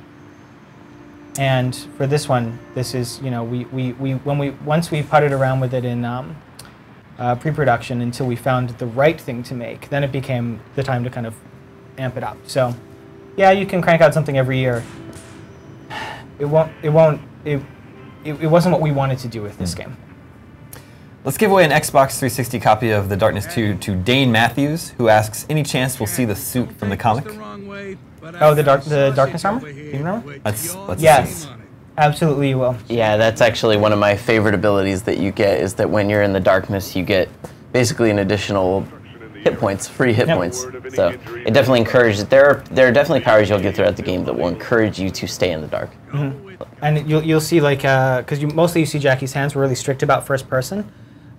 And for this one, this is, you know, once we putted around with it in pre-production until we found the right thing to make, then it became the time to kind of amp it up. So, yeah, you can crank out something every year. It wasn't what we wanted to do with this game. Let's give away an Xbox 360 copy of The Darkness II to Dane Matthews, who asks, any chance we'll see the suit from the comic? Oh, the darkness armor? Demon armor? Let's yes, absolutely you will. Yeah, that's actually one of my favorite abilities that you get, is that when you're in the darkness, you get basically an additional hit points, free hit points. So it definitely encourages. There are definitely powers you'll get throughout the game that will encourage you to stay in the dark. And you'll see, like, because mostly you see Jackie's hands. We're really strict about first person,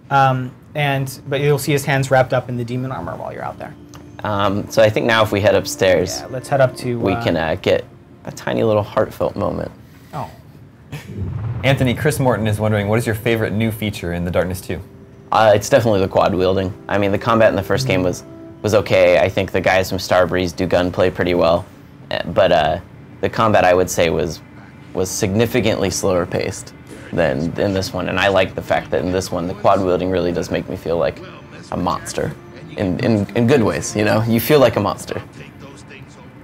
but you'll see his hands wrapped up in the demon armor while you're out there. So I think now if we head upstairs, yeah, let's head up to. We can get a tiny little heartfelt moment. Oh. Anthony, Chris Morton is wondering, what is your favorite new feature in The Darkness 2? It's definitely the quad wielding. I mean, the combat in the first game was okay. I think the guys from Starbreeze do gunplay pretty well, but the combat, I would say, was significantly slower paced than in this one. And I like the fact that in this one, the quad wielding really does make me feel like a monster. In good ways, you know? You feel like a monster.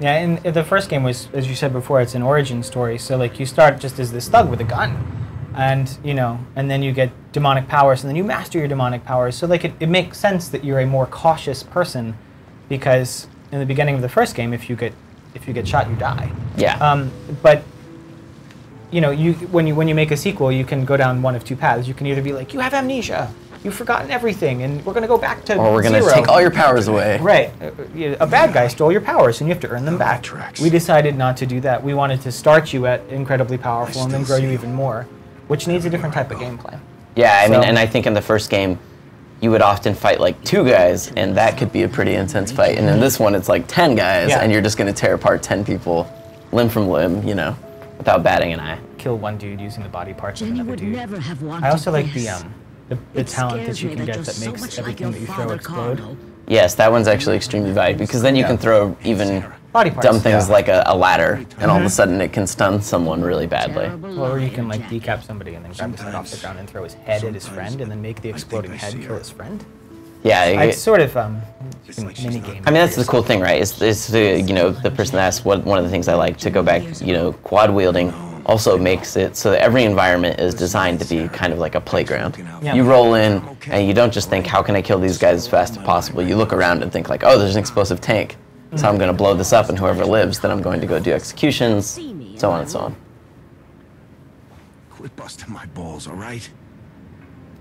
Yeah, and the first game was, as you said before, it's an origin story. So, like, you start just as this thug with a gun. And, you know, and then you get demonic powers, and then you master your demonic powers. So, like, it makes sense that you're a more cautious person, because in the beginning of the first game, if you get shot, you die. Yeah. But you know, when you make a sequel, you can go down one of two paths. You can either be like, you have amnesia, you've forgotten everything, and we're going to go back to or we're going to take all your powers away. Right. A bad guy stole your powers, and you have to earn them back. We decided not to do that. We wanted to start you at incredibly powerful and then grow you even more, which needs a different type of gameplay. Yeah, I mean, and I think in the first game, you would often fight like 2 guys, and that could be a pretty intense fight. And in this one, it's like 10 guys, and you're just going to tear apart 10 people, limb from limb, you know, without batting an eye. Kill one dude using the body parts of another dude. I also like the talent that you can get that makes everything that you throw explode. Yes, that one's actually extremely valuable, because then you can throw even body parts, dumb things like a ladder, and all of a sudden it can stun someone really badly. Or you can like decap somebody and then grab his head off the ground and throw his head at his friend, and then make the exploding head kill his friend. Yeah, it's sort of mini game. I mean, that's the cool thing, right? Is the, you know, the person that asked one of the things I like to go back, you know, quad wielding also makes it so that every environment is designed to be kind of like a playground. Yeah. You roll in and you don't just think, how can I kill these guys as fast as possible? You look around and think like, oh, there's an explosive tank, so I'm going to blow this up, and whoever lives, then I'm going to go do executions, so on and so on. Quit busting my balls, all right?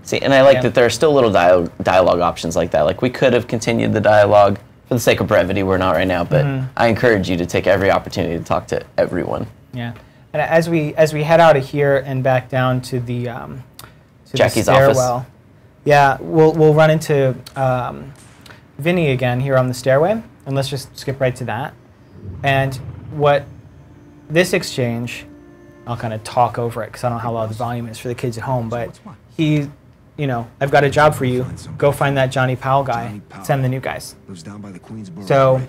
See, and I like that there are still little dialogue options like that. Like, we could have continued the dialogue. For the sake of brevity, we're not right now, but I encourage you to take every opportunity to talk to everyone. Yeah. And as we head out of here and back down to the Jackie's stairwell, office. Yeah, we'll run into Vinny again here on the stairway, and let's just skip right to that. And what this exchange, I'll kind of talk over it because I don't know how loud the volume is for the kids at home, but he, you know, I've got a job for you. Go find that Johnny Powell guy. Send the new guys. So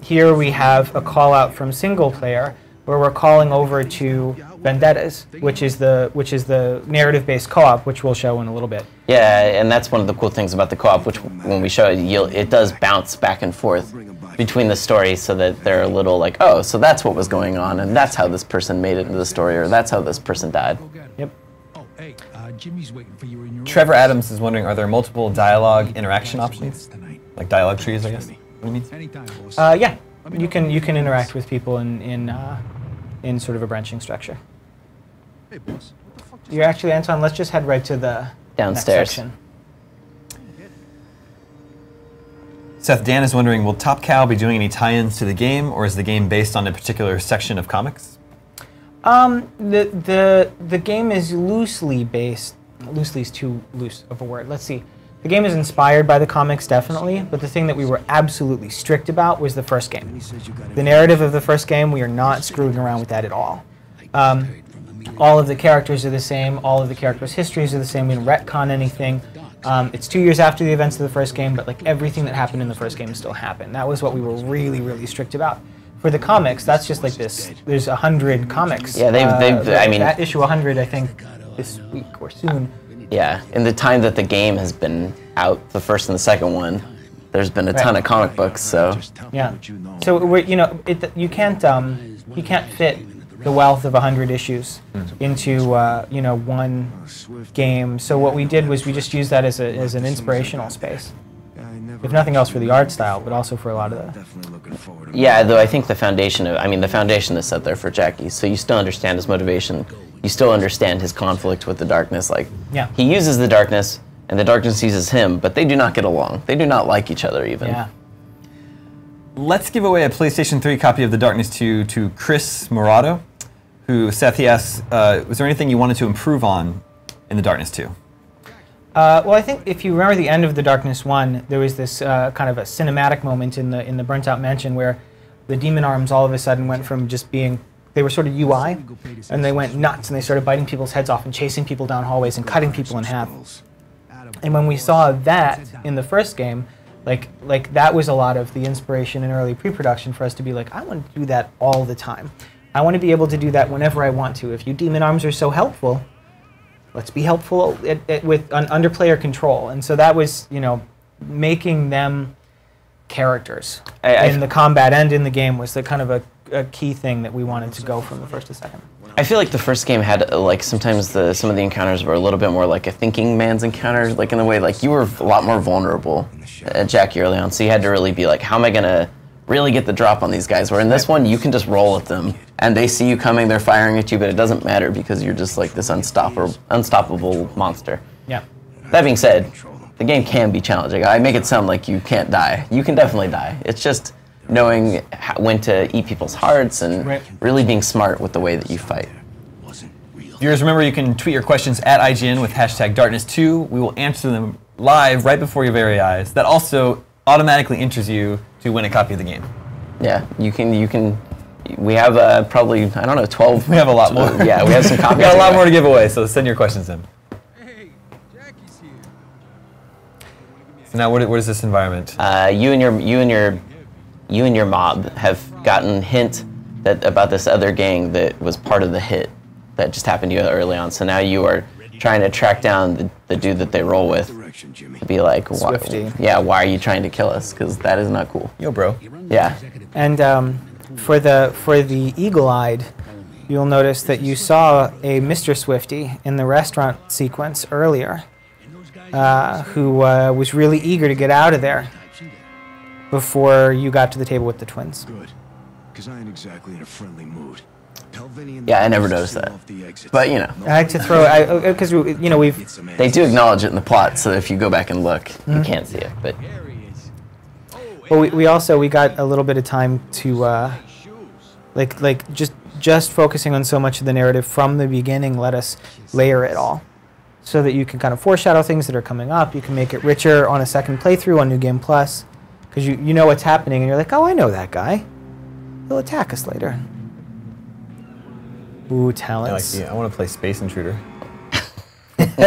here we have a call out from single player, where we're calling over to Vendettas, which is the narrative-based co-op, which we'll show in a little bit. Yeah, and that's one of the cool things about the co-op, which when we show it, it does bounce back and forth between the stories so that they're a little like, oh, so that's what was going on, and that's how this person made it into the story, or that's how this person died. Yep. Oh, hey, Jimmy's waiting for you in your Trevor Adams is wondering, are there multiple dialogue interaction options? Like dialogue trees, I guess. What do you mean? Anytime, boss. Yeah, you can interact with people in sort of a branching structure. Hey, boss. What the fuck? You're actually, Anton, let's just head right to the Downstairs. next section. Seth, Dan is wondering, will Top Cow be doing any tie-ins to the game, or is the game based on a particular section of comics? The game is loosely based. Loosely is too loose of a word. Let's see. The game is inspired by the comics, definitely, but the thing that we were absolutely strict about was the first game. The narrative of the first game, we are not screwing around with that at all. All of the characters are the same. All of the characters' histories are the same. We didn't retcon anything. It's 2 years after the events of the first game, but like everything that happened in the first game still happened. That was what we were really, really strict about. For the comics, that's just like this. There's 100 comics. Yeah, I mean, at issue 100, I think, this week or soon. Yeah, in the time that the game has been out, the first and the second one, there's been a ton of comic books. So yeah, so we're, you can't fit the wealth of 100 issues into one game. So what we did was we just used that as an inspirational space, if nothing else for the art style, but also for a lot of the. Yeah, though I think the foundation is set there for Jackie, so you still understand his motivation. You still understand his conflict with the darkness. Like, yeah. He uses the darkness, and the darkness uses him, but they do not get along. They do not like each other even. Yeah. Let's give away a PlayStation 3 copy of The Darkness 2 to Chris Morado, who, Seth, he asks, was there anything you wanted to improve on in The Darkness 2? Well, I think if you remember the end of The Darkness 1, there was this kind of a cinematic moment in the burnt out mansion where the demon arms all of a sudden went from just being, they were sort of UI, and they went nuts and they started biting people's heads off and chasing people down hallways and cutting people in half. And when we saw that in the first game, like that was a lot of the inspiration in early pre-production for us to be like, I want to do that all the time. I want to be able to do that whenever I want to. If you demon arms are so helpful, let's be helpful under player control. And so that was, making them characters in the combat and in the game was the kind of a key thing that we wanted to go from the first to second. I feel like the first game had sometimes some of the encounters were a little bit more like a thinking man's encounter, like in the way you were a lot more vulnerable at Jackie early on, so you had to really be like, how am I gonna really get the drop on these guys? Where in this one, you can just roll at them, and they see you coming, they're firing at you, but it doesn't matter because you're just like this unstoppable monster. Yeah. That being said, the game can be challenging. I make it sound like you can't die. You can definitely die. It's just knowing when to eat people's hearts and really being smart with the way that you fight. Viewers, remember you can tweet your questions at IGN with hashtag Darkness2. We will answer them live right before your very eyes. That also automatically enters you to win a copy of the game. Yeah, you can. We have probably, I don't know, 12. We have a lot more. Yeah, we have some copies. We got a lot more to give away, so send your questions in. Hey, Jackie's here. So now, what is this environment? You and your mob have gotten hint about this other gang that was part of the hit that just happened to you early on. So now you are trying to track down the dude that they roll with. To be like, Swifty. why are you trying to kill us? Because that is not cool. Yo, bro. Yeah. And for the eagle-eyed, you'll notice that you saw a Mr. Swifty in the restaurant sequence earlier, who was really eager to get out of there before you got to the table with the twins. Good, because I ain't exactly in a friendly mood. Yeah, I never noticed that. But, I like to throw, because, we've... They do acknowledge it in the plot, so if you go back and look, you can't see it. But well, we got a little bit of time to, just focusing on so much of the narrative from the beginning, let us layer it all. So that you can kind of foreshadow things that are coming up. You can make it richer on a second playthrough on New Game Plus. Because you know what's happening, and you're like, oh, I know that guy. He'll attack us later. Ooh, talents. I want to play Space Intruder. Let's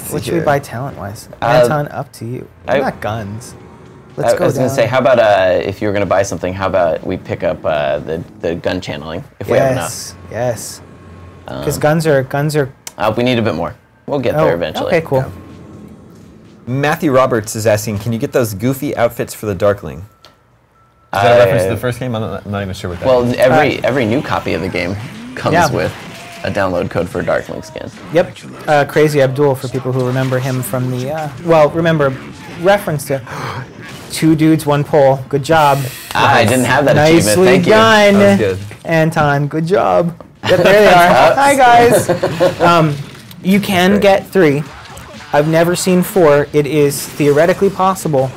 see what should we buy talent-wise? Anton, up to you. Not guns. Let's go. I was going to say, how about if you were going to buy something, how about we pick up the gun channeling if we have enough? Yes. Because guns are. We need a bit more. We'll get there eventually. Okay, cool. Matthew Roberts is asking, can you get those goofy outfits for the Darkling? Is that a reference to the first game? I'm not even sure what that is. Well, every new copy of the game comes with a download code for a Darkling skin. Yep. Crazy Abdul, for people who remember him from the, reference to 2 dudes, 1 pole. Good job. I didn't have that achievement. Nicely Thank you. done. That was good. Anton, good job. Yep, there they are. Hi, guys. You can get 3. I've never seen 4. It is theoretically possible.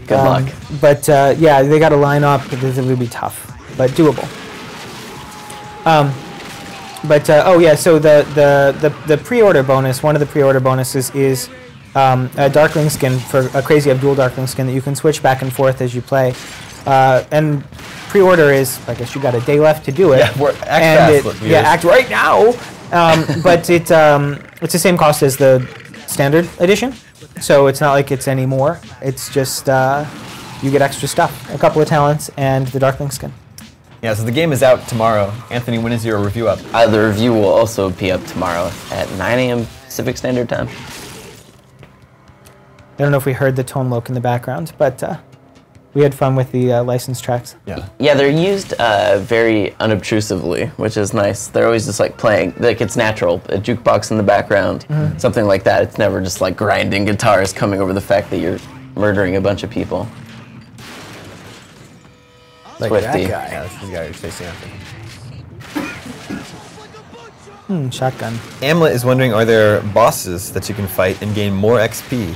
Good luck. But yeah, they got to line up because it would be tough, but doable. Oh yeah, so the pre-order bonus, one of the pre-order bonuses is a Darkling skin, for a Crazy Abdul Darkling skin that you can switch back and forth as you play. And pre-order is, I guess you got a day left to do it. Yeah, act right now. But it's the same cost as the standard edition, so it's not like it's any more. It's just you get extra stuff, a couple of talents, and the Darkling skin. Yeah, so the game is out tomorrow. Anthony, when is your review up? The review will also be up tomorrow at 9 a.m. Pacific Standard Time. I don't know if we heard the tone loc in the background, but we had fun with the licensed tracks. Yeah, they're used very unobtrusively, which is nice. They're always just like playing, like it's natural. A jukebox in the background, something like that. It's never just like grinding guitars coming over the fact that you're murdering a bunch of people. Like Swifty. that guy. Yeah, that's the guy you're chasing after. Shotgun. Amlet is wondering, are there bosses that you can fight and gain more XP?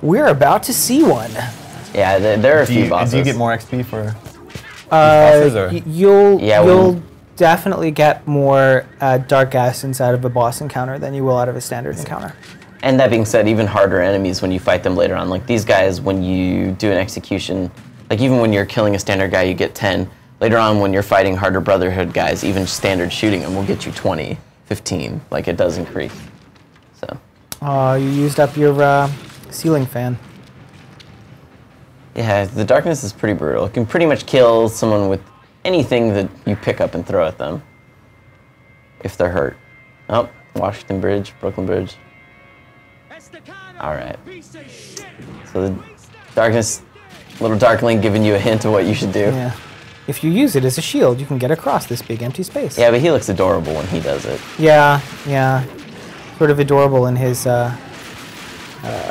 We're about to see one. Yeah, there are a few bosses. Do you get more XP for bosses? Or? You'll definitely get more dark essence out of a boss encounter than you will out of a standard encounter. And that being said, even harder enemies when you fight them later on. Like these guys, when you do an execution, like even when you're killing a standard guy, you get 10. Later on, when you're fighting harder Brotherhood guys, even standard shooting them will get you 20, 15. Like it does increase. So. You used up your ceiling fan. Yeah, the darkness is pretty brutal. It can pretty much kill someone with anything that you pick up and throw at them. If they're hurt. Oh, Washington Bridge, Brooklyn Bridge. Alright. So the darkness, little Darkling giving you a hint of what you should do. Yeah. If you use it as a shield, you can get across this big empty space. Yeah, but he looks adorable when he does it. Yeah. Sort of adorable in his...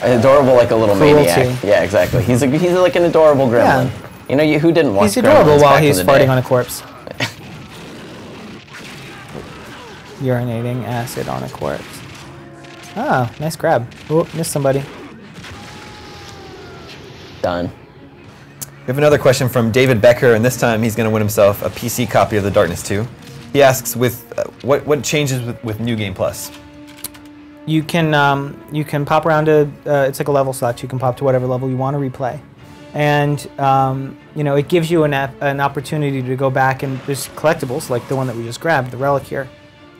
adorable like a little cruelty. Maniac. Yeah, exactly. He's like an adorable gremlin. Yeah. You know, who didn't watch He's adorable Gremlins while back he's in the farting day? on a corpse. Urinating acid on a corpse. Oh, nice grab. Oh, missed somebody. Done. We have another question from David Becker, and this time he's going to win himself a PC copy of The Darkness II. He asks, what changes with New Game Plus? You can pop around to it's like a level slot. You can pop to whatever level you want to replay, and it gives you an opportunity to go back, and there's collectibles like the one that we just grabbed, the relic here.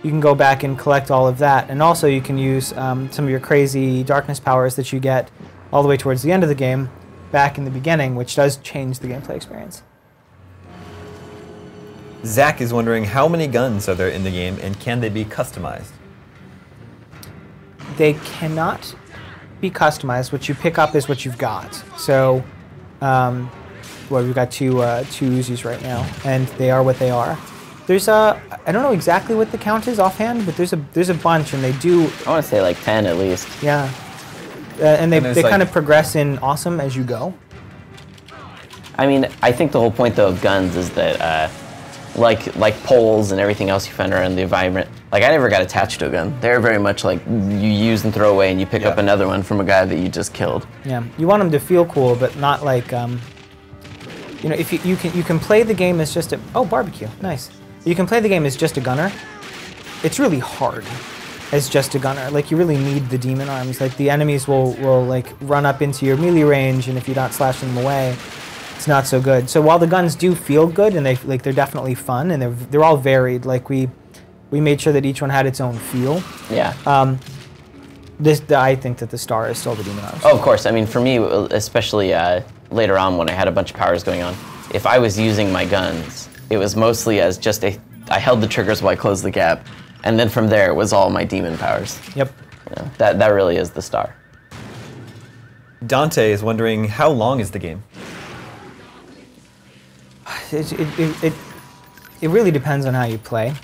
You can go back and collect all of that, and also you can use some of your crazy darkness powers that you get all the way towards the end of the game, back in the beginning, which does change the gameplay experience. Zach is wondering, how many guns are there in the game, and can they be customized? They cannot be customized. What you pick up is what you've got. So, we've got two Uzis right now, and they are what they are. There's I don't know exactly what the count is offhand, but there's a bunch, and they do. I want to say like 10 at least. Yeah, and they kind of progress in awesome as you go. I mean, I think the whole point though of guns is that like poles and everything else you find around the environment. Like I never got attached to a gun. They're very much like you use and throw away, and you pick up another one from a guy that you just killed. Yeah, you want them to feel cool, but not like if you can play the game as just a barbecue, nice. You can play the game as just a gunner. It's really hard as just a gunner. Like you really need the demon arms. Like the enemies will like run up into your melee range, and if you're not slashing them away, it's not so good. So while the guns do feel good, and they're definitely fun, and they're all varied. Like we made sure that each one had its own feel. Yeah. I think that the star is still the demon arms. Oh, of course. I mean, for me, especially later on when I had a bunch of powers going on, if I was using my guns, it was mostly as just I held the triggers while I closed the gap, and then from there it was all my demon powers. Yep. That really is the star. Dante is wondering, how long is the game? It really depends on how you play,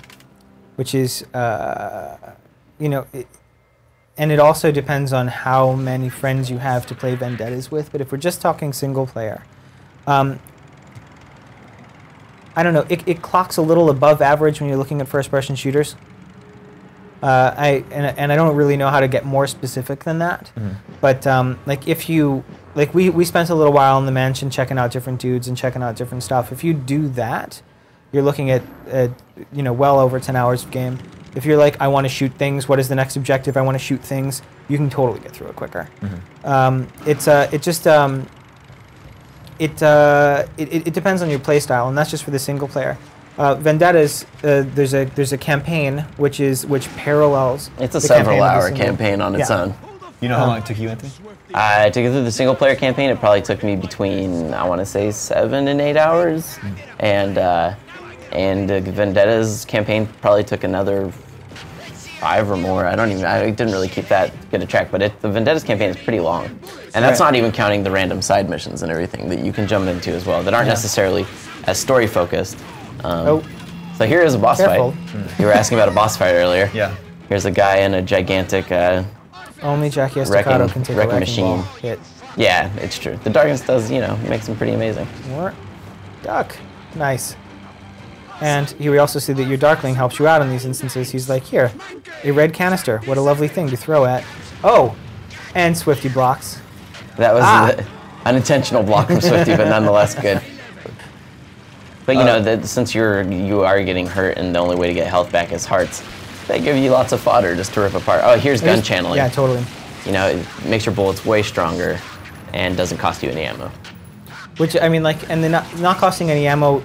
which is, you know, and it also depends on how many friends you have to play Vendettas with. But if we're just talking single player, I don't know, it clocks a little above average when you're looking at first-person shooters. I don't really know how to get more specific than that. But like if you, like we spent a little while in the mansion checking out different dudes and checking out different stuff. If you do that, you're looking at you know, well over 10 hours of game. If you're like, I want to shoot things, what is the next objective? I want to shoot things. You can totally get through it quicker. It depends on your play style, and that's just for the single player. Vendettas, there's a campaign which parallels. It's a several-hour campaign on its own. You know how long it took you, Anthony? To get through the single-player campaign, it probably took me between, I want to say, 7 and 8 hours, and Vendetta's campaign probably took another 5 or more. I didn't really keep that good a track, but the Vendetta's campaign is pretty long, and that's not even counting the random side missions and everything that you can jump into as well that aren't necessarily as story-focused. So here is a boss fight. You were asking about a boss fight earlier. Yeah. Here's a guy in a gigantic only Jackie Estacado can take a wrecking machine. Ball hit. Yeah, it's true. The Darkness does, you know, makes them pretty amazing. More duck. Nice. And here we also see that your Darkling helps you out in these instances. He's like, here, a red canister. What a lovely thing to throw at. Oh, and Swifty blocks. That was an unintentional block from Swifty, but nonetheless good. But you know, since you are getting hurt, and the only way to get health back is hearts, they give you lots of fodder just to rip apart. Oh, here's gun channeling. Yeah, totally. You know, it makes your bullets way stronger, and doesn't cost you any ammo. Which I mean, like, and then not costing any ammo.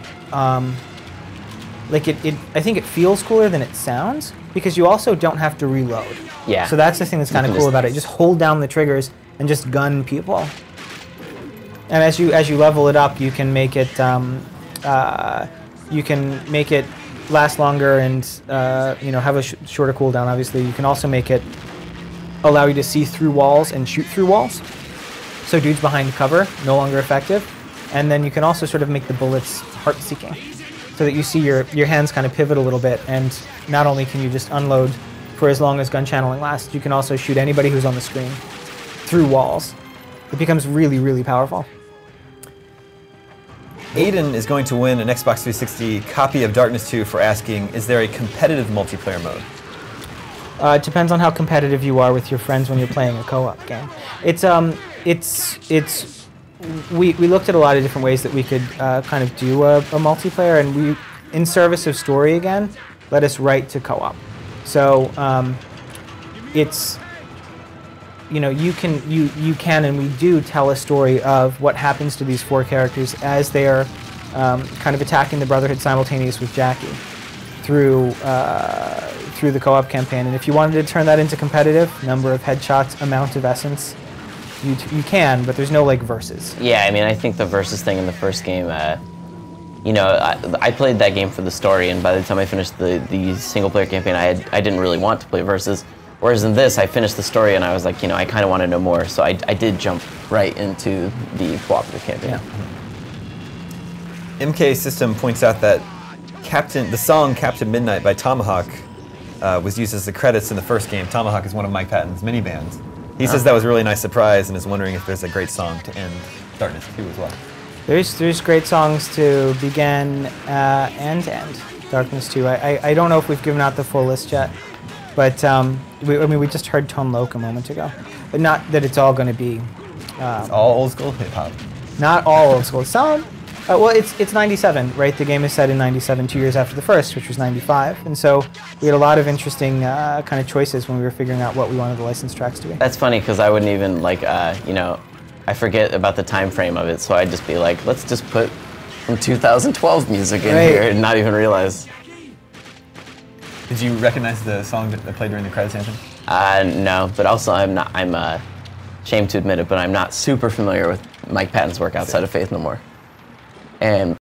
Like I think it feels cooler than it sounds because you also don't have to reload. Yeah. So that's the thing that's kind of cool about it. Just hold down the triggers and just gun people. And as you level it up, you can make it last longer and you know, have a shorter cooldown. Obviously, you can also make it allow you to see through walls and shoot through walls. So dudes behind cover no longer effective, and then you can also sort of make the bullets heart-seeking, so that you see your hands kind of pivot a little bit, and not only can you just unload for as long as gun channeling lasts, you can also shoot anybody who's on the screen through walls. It becomes really, really powerful. Aiden is going to win an Xbox 360 copy of Darkness 2 for asking, is there a competitive multiplayer mode? It depends on how competitive you are with your friends when you're playing a co-op game. We looked at a lot of different ways that we could kind of do a multiplayer, and we, in service of story again, let us write to co-op. So it's, you know, you can and we do tell a story of what happens to these 4 characters as they are kind of attacking the Brotherhood simultaneous with Jackie through the co-op campaign. And if you wanted to turn that into competitive, number of headshots, amount of essence, you can, but there's no like versus. Yeah, I mean, I think the versus thing in the first game, you know, I played that game for the story, and by the time I finished the single player campaign, I didn't really want to play versus. Whereas in this, I finished the story and I was like, you know, I kind of want to know more, so I did jump right into the cooperative campaign. Yeah. MK System points out that the song Captain Midnight by Tomahawk was used as the credits in the first game. Tomahawk is one of Mike Patton's mini bands. He says that was a really nice surprise and is wondering if there's a great song to end Darkness 2 as well. There's great songs to begin and end Darkness 2. I don't know if we've given out the full list yet, but we just heard Tone Loc a moment ago. But not that it's all going to be... it's all old school hip-hop. Not all old school. Some... well, it's 97, right? The game is set in 97, 2 years after the first, which was 95. And so we had a lot of interesting kind of choices when we were figuring out what we wanted the licensed tracks to be. That's funny, because I wouldn't even, like, you know, I forget about the time frame of it, so I'd just be like, let's just put some 2012 music in here and not even realize. Did you recognize the song that played during the credits, Anthony? No, but also I'm ashamed to admit it, but I'm not super familiar with Mike Patton's work outside of Faith No More. And